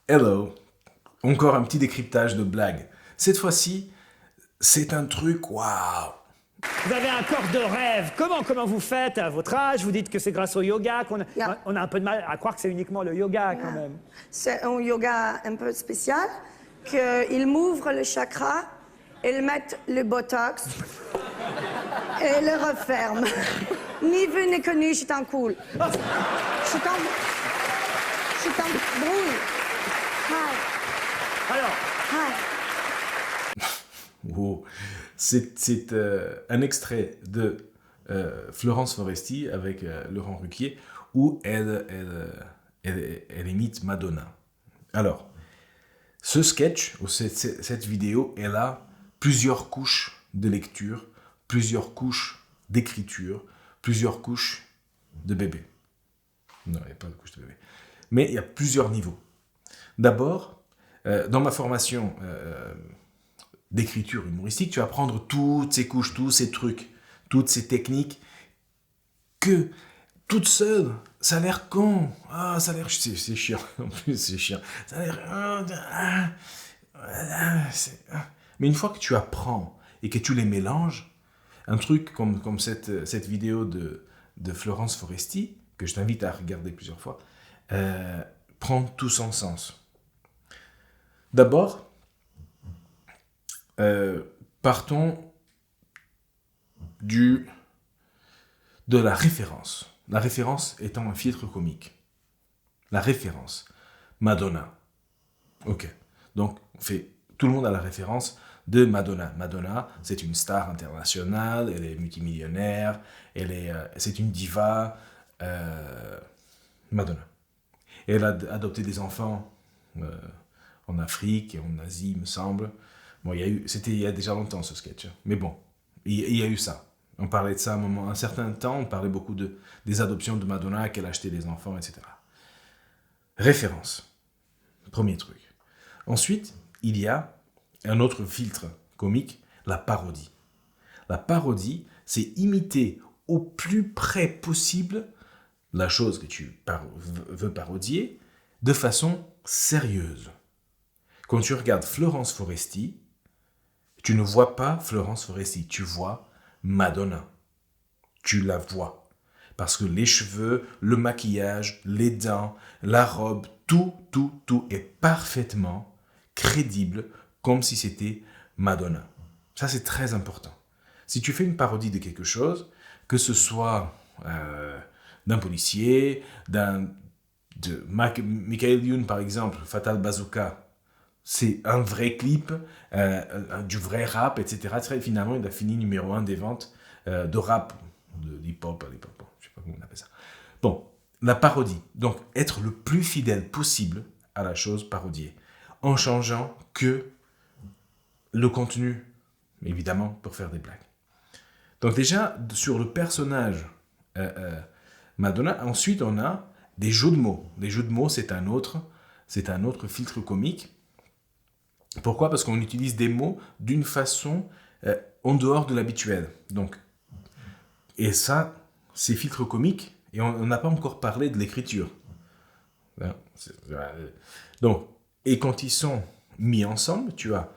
Hello, encore un petit décryptage de blague. Cette fois-ci, c'est un truc waouh. Vous avez un corps de rêve. Comment vous faites à votre âge? Vous dites que c'est grâce au yoga qu'on Yeah. on a un peu de mal à croire que c'est uniquement le yoga quand même. C'est un yoga un peu spécial, qu'ils m'ouvrent le chakra, ils mettent le botox et le referment. Ni vu ni connu, je suis en cool. Je suis en brouille. Hi, Alors, hi. Wow. C'est un extrait de Florence Foresti avec Laurent Ruquier où elle imite Madonna. Alors, ce sketch, ou cette vidéo, elle a plusieurs couches de lecture, plusieurs couches d'écriture, plusieurs couches de bébé. Non, il n'y a pas de couche de bébé. Mais il y a plusieurs niveaux. D'abord, dans ma formation d'écriture humoristique, tu vas prendre toutes ces couches, tous ces trucs, toutes ces techniques que, toutes seules, ça a l'air con. Ah, ça a l'air... C'est chiant, en plus, c'est chiant. Ça a l'air... Mais une fois que tu apprends et que tu les mélanges, un truc comme cette vidéo de Florence Foresti, que je t'invite à regarder plusieurs fois, prend tout son sens. D'abord, partons de la référence. La référence étant un filtre comique. La référence. Madonna. Ok. Donc, tout le monde a la référence de Madonna. Madonna, c'est une star internationale, elle est multimillionnaire, c'est une diva. Madonna. Et elle a adopté des enfants en Afrique et en Asie, il me semble. Bon, c'était il y a déjà longtemps ce sketch. Mais bon, il y a eu ça. On parlait de ça à un certain temps, on parlait beaucoup des adoptions de Madonna, qu'elle achetait des enfants, etc. Référence. Premier truc. Ensuite, il y a un autre filtre comique, la parodie. La parodie, c'est imiter au plus près possible la chose que tu veux parodier de façon sérieuse. Quand tu regardes Florence Foresti, tu ne vois pas Florence Foresti, tu vois Madonna. Tu la vois. Parce que les cheveux, le maquillage, les dents, la robe, tout est parfaitement crédible, comme si c'était Madonna. Ça, c'est très important. Si tu fais une parodie de quelque chose, que ce soit d'un policier, de Michael Youn, par exemple, Fatal Bazooka, c'est un vrai clip, du vrai rap, etc. Et finalement, il a fini numéro 1 des ventes de rap, de hip-hop, je ne sais pas comment on appelle ça. Bon, la parodie. Donc, être le plus fidèle possible à la chose parodiée, en changeant que le contenu, évidemment, pour faire des blagues. Donc déjà, sur le personnage Madonna, ensuite, on a des jeux de mots. Les jeux de mots, c'est un autre filtre comique. Pourquoi ? Parce qu'on utilise des mots d'une façon en dehors de l'habituel. Donc, et ça, c'est filtre comique, et on n'a pas encore parlé de l'écriture. Donc, et quand ils sont mis ensemble, tu as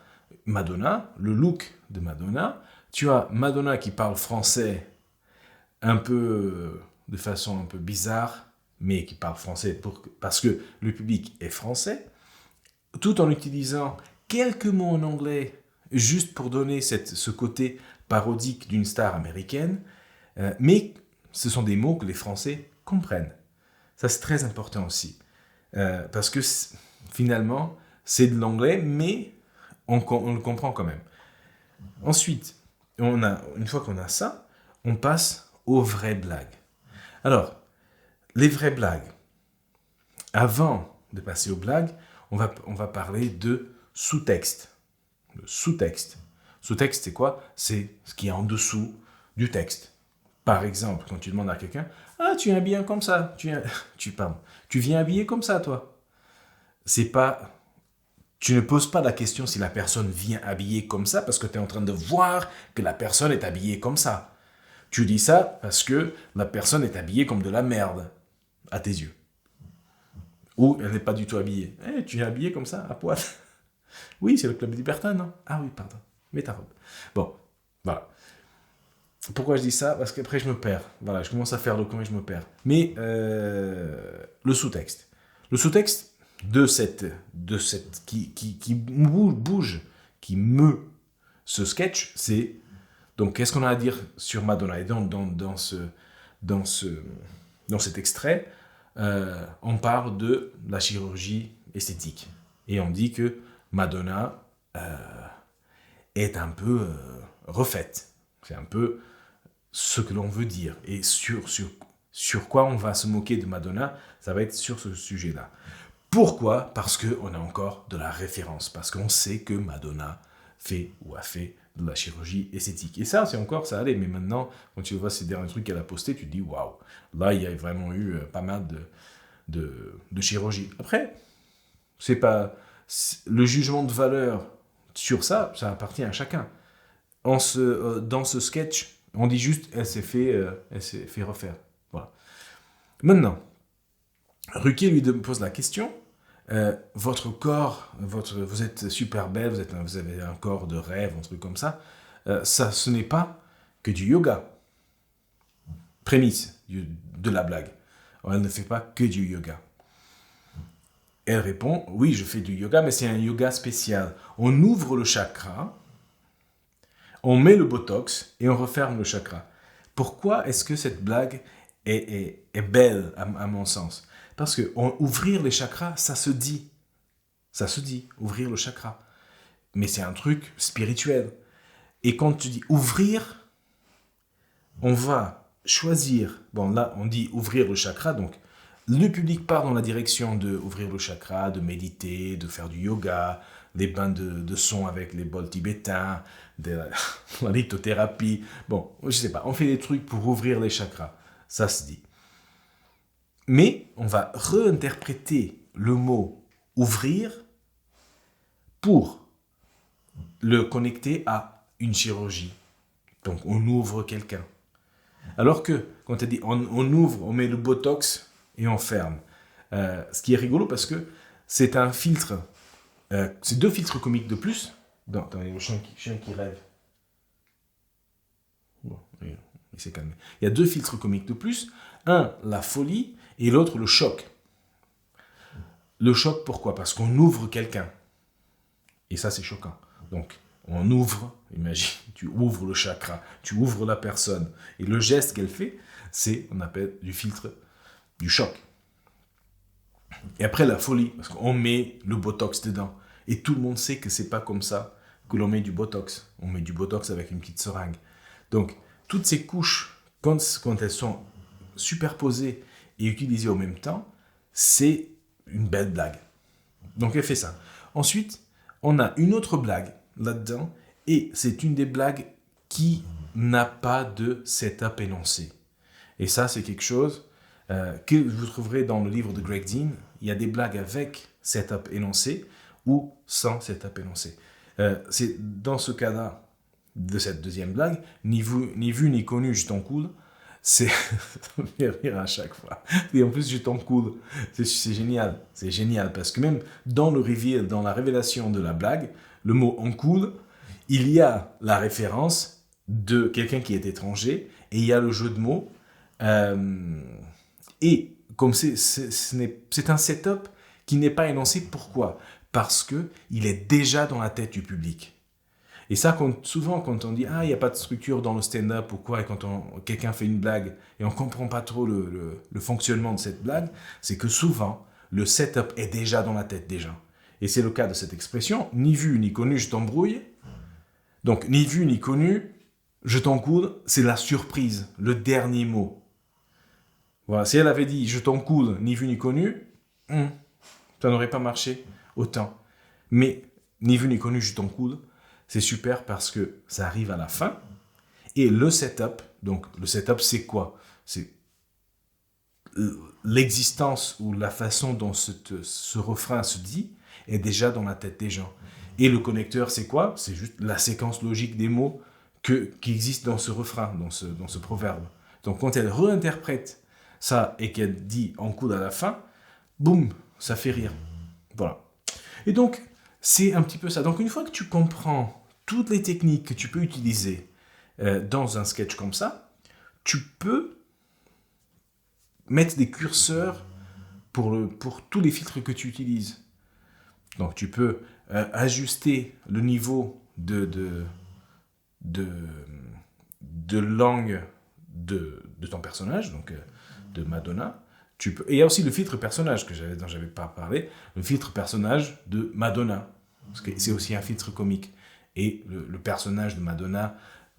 Madonna, le look de Madonna, tu as Madonna qui parle français un peu de façon un peu bizarre, mais qui parle français parce que le public est français, tout en utilisant quelques mots en anglais, juste pour donner ce côté parodique d'une star américaine, mais ce sont des mots que les Français comprennent. Ça, c'est très important aussi. Parce que finalement, c'est de l'anglais, mais on le comprend quand même. Ensuite, une fois qu'on a ça, on passe aux vraies blagues. Alors, les vraies blagues. Avant de passer aux blagues, on va parler de sous-texte. Le sous-texte. Sous-texte, c'est quoi ? C'est ce qui est en dessous du texte. Par exemple, quand tu demandes à quelqu'un « Ah, tu es habillé comme ça. Tu viens habillé comme ça, toi ?» C'est pas... Tu ne poses pas la question si la personne vient habillée comme ça parce que tu es en train de voir que la personne est habillée comme ça. Tu dis ça parce que la personne est habillée comme de la merde, à tes yeux. Ou elle n'est pas du tout habillée. Tu es habillée comme ça, à poil? Oui, c'est le club libertin, non? Ah oui, pardon. Mets ta robe. Bon, voilà. Pourquoi je dis ça? Parce qu'après, je me perds. Voilà, je commence à faire le con et je me perds. Mais le sous-texte. Le sous-texte de cette qui bouge, qui meut ce sketch, c'est... Donc, qu'est-ce qu'on a à dire sur Madonna? Et dans cet extrait, on parle de la chirurgie esthétique. Et on dit que Madonna est un peu refaite. C'est un peu ce que l'on veut dire. Et sur quoi on va se moquer de Madonna, ça va être sur ce sujet-là. Pourquoi? Parce qu'on a encore de la référence. Parce qu'on sait que Madonna fait ou a fait de la chirurgie esthétique. Et ça, c'est encore, ça allait. Mais maintenant, quand tu vois ces derniers trucs qu'elle a postés, tu te dis, waouh, là, il y a vraiment eu pas mal de chirurgie. Après, c'est pas... Le jugement de valeur sur ça, ça appartient à chacun. Dans ce sketch, on dit juste, elle s'est fait refaire. Voilà. Maintenant, Ruquier lui pose la question, votre corps, vous êtes super belle, vous avez un corps de rêve, un truc comme ça, ce n'est pas que du yoga. Prémisse de la blague. Elle ne fait pas que du yoga. Elle répond, oui, je fais du yoga, mais c'est un yoga spécial. On ouvre le chakra, on met le botox et on referme le chakra. Pourquoi est-ce que cette blague est belle, à mon sens? Parce que ouvrir les chakras, ça se dit. Ça se dit, ouvrir le chakra. Mais c'est un truc spirituel. Et quand tu dis ouvrir, on va choisir. Bon, là, on dit ouvrir le chakra, donc le public part dans la direction d'ouvrir le chakra, de méditer, de faire du yoga, des bains de son avec les bols tibétains, de la lithothérapie. Bon, je sais pas, on fait des trucs pour ouvrir les chakras. Ça se dit. Mais on va réinterpréter le mot ouvrir pour le connecter à une chirurgie. Donc on ouvre quelqu'un. Alors que quand on dit on ouvre, on met le botox et on ferme. Ce qui est rigolo parce que c'est un filtre. C'est 2 filtres comiques de plus. Attendez, le chien qui rêve. Bon, il s'est calmé. Il y a 2 filtres comiques de plus. Un, la folie, et l'autre, le choc. Le choc, pourquoi? Parce qu'on ouvre quelqu'un. Et ça, c'est choquant. Donc, on ouvre, imagine, tu ouvres le chakra, tu ouvres la personne. Et le geste qu'elle fait, on appelle du filtre du choc. Et après, la folie, parce qu'on met le botox dedans. Et tout le monde sait que c'est pas comme ça que l'on met du botox. On met du botox avec une petite seringue. Donc, toutes ces couches, quand elles sont superposées et utilisées en même temps, c'est une belle blague. Donc, elle fait ça. Ensuite, on a une autre blague là-dedans, et c'est une des blagues qui n'a pas de setup énoncé. Et ça, c'est quelque chose que vous trouverez dans le livre de Greg Dean. Il y a des blagues avec setup énoncé ou sans setup énoncé. C'est dans ce cas-là, de cette deuxième blague, ni vu ni connu, je t'en coule. Ça me fait rire à chaque fois. Et en plus, je t'en coule. C'est génial. C'est génial parce que même dans le reveal, dans la révélation de la blague, le mot en coule, il y a la référence de quelqu'un qui est étranger et il y a le jeu de mots. Et comme c'est un setup qui n'est pas énoncé, pourquoi? Parce qu'il est déjà dans la tête du public. Et ça, souvent, quand on dit « Ah, il n'y a pas de structure dans le stand-up » ou quoi, et quand quelqu'un fait une blague et on ne comprend pas trop le fonctionnement de cette blague, c'est que souvent, le setup est déjà dans la tête des gens. Et c'est le cas de cette expression « Ni vu ni connu, je t'embrouille ». Donc, ni vu ni connu, je t'encoule, c'est la surprise, le dernier mot. Voilà, si elle avait dit « Je t'encoule, ni vu ni connu », ça n'aurait pas marché autant. Mais « Ni vu ni connu, je t'encoule », c'est super parce que ça arrive à la fin. Et le setup, donc le setup, c'est quoi? C'est l'existence ou la façon dont ce refrain se dit est déjà dans la tête des gens. Et le connecteur, c'est quoi? C'est juste la séquence logique des mots qui existent dans ce refrain, dans ce proverbe. Donc quand elle réinterprète ça et qu'elle dit en coude à la fin, boum, ça fait rire. Voilà. Et donc, c'est un petit peu ça. Donc, une fois que tu comprends toutes les techniques que tu peux utiliser dans un sketch comme ça, tu peux mettre des curseurs pour tous les filtres que tu utilises. Donc, tu peux ajuster le niveau de langue de ton personnage, donc de Madonna. Et il y a aussi le filtre personnage dont j'avais pas parlé, le filtre personnage de Madonna, parce que c'est aussi un filtre comique. Et le personnage de Madonna,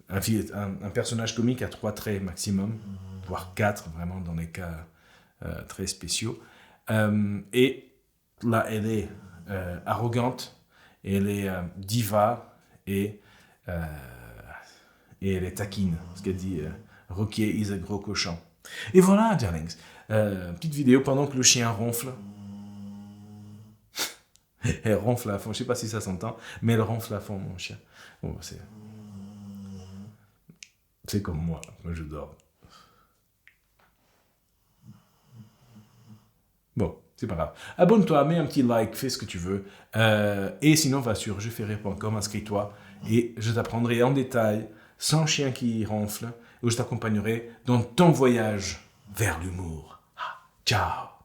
un personnage comique à 3 traits maximum, voire 4, vraiment dans les cas très spéciaux. Et là, elle est arrogante, elle est diva, et elle est taquine, ce qu'elle dit, Roquier is a gros cochon. Et voilà, darlings, petite vidéo pendant que le chien ronfle. Elle ronfle à fond, je sais pas si ça s'entend, mais elle ronfle à fond, mon chien. Bon, c'est comme moi je dors. Bon, c'est pas grave. Abonne-toi, mets un petit like, fais ce que tu veux. Et sinon, va sur jefaitrire.com, inscris-toi, et je t'apprendrai en détail, sans chien qui ronfle, où je t'accompagnerai dans ton voyage vers l'humour. Ciao!